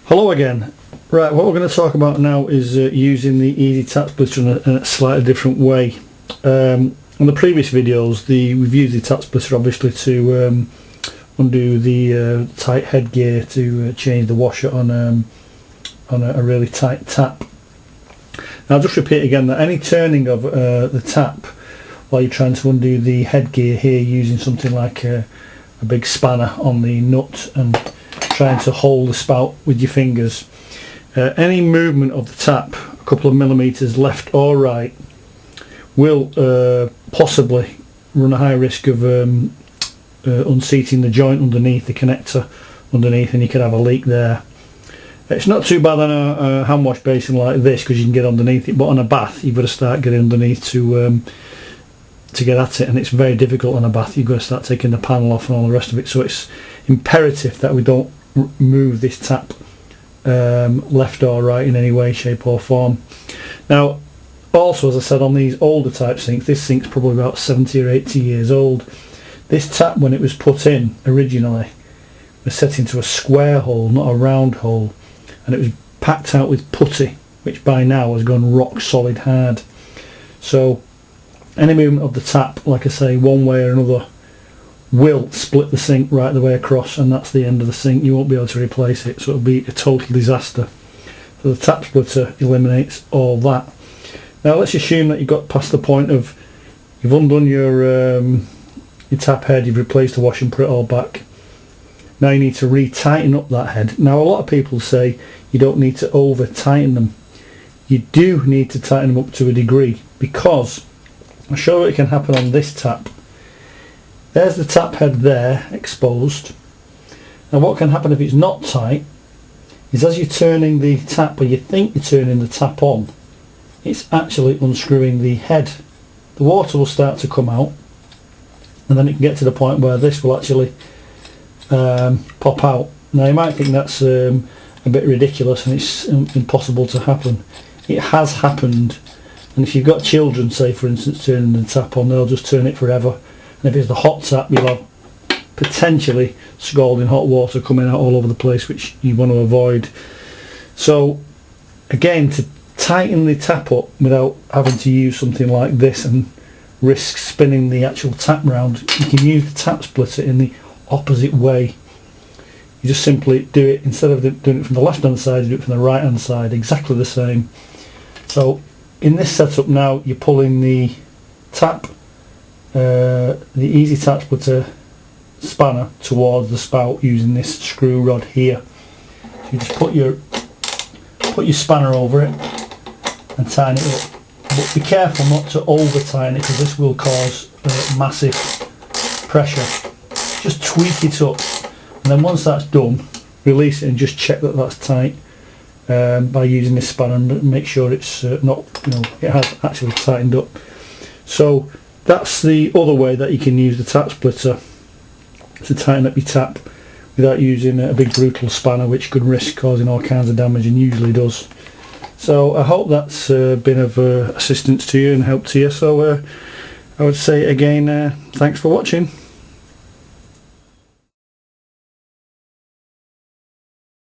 Hello again. Right, what we're going to talk about now is using the Easytapsplitter in a slightly different way. On the previous videos we've used the tapsplitter obviously to undo the tight headgear to change the washer on a really tight tap. Now I'll just repeat again that any turning of the tap while you're trying to undo the headgear here using something like a big spanner on the nut and trying to hold the spout with your fingers, any movement of the tap a couple of millimeters left or right will possibly run a high risk of unseating the joint underneath, the connector underneath, and you could have a leak there. It's not too bad on a hand wash basin like this because you can get underneath it, but on a bath you've got to start getting underneath to get at it, and it's very difficult on a bath. You've got to start taking the panel off and all the rest of it, so it's imperative that we don't move this tap left or right in any way, shape or form. Now also, as I said, on these older type sinks, this sink's probably about 70 or 80 years old. This tap, when it was put in originally, was set into a square hole, not a round hole, and it was packed out with putty, which by now has gone rock solid hard. So any movement of the tap, like I say, one way or another, will split the sink right the way across, and that's the end of the sink. You won't be able to replace it, so it'll be a total disaster. So the tap splitter eliminates all that. Now let's assume that you've got past the point of you've undone your tap head, you've replaced the wash and put it all back. Now you need to re-tighten up that head. Now a lot of people say you don't need to over tighten them. You do need to tighten them up to a degree, because I'll show you what can happen on this tap. There's the tap head there, exposed. Now what can happen if it's not tight is, as you're turning the tap, or you think you're turning the tap on, it's actually unscrewing the head. The water will start to come out, and then it can get to the point where this will actually pop out. Now you might think that's a bit ridiculous and it's impossible to happen. It has happened, and if you've got children, say for instance, turning the tap on, they'll just turn it forever. And if it's the hot tap, you'll have potentially scalding hot water coming out all over the place, which you want to avoid. So again, to tighten the tap up without having to use something like this and risk spinning the actual tap round, you can use the tap splitter in the opposite way. You just simply do it, instead of doing it from the left hand side, you do it from the right hand side, exactly the same. So in this setup now, you're pulling the tap, the Easytapsplitter spanner towards the spout using this screw rod here. So you just put your spanner over it and tighten it up, but be careful not to over tighten it, because this will cause massive pressure. Just tweak it up, and then once that's done, release it and just check that that's tight by using this spanner, and make sure it's not, it has actually tightened up. So that's the other way that you can use the tap splitter to tighten up your tap without using a big brutal spanner, which could risk causing all kinds of damage, and usually does. So I hope that's been of assistance to you and help to you. So I would say again, thanks for watching.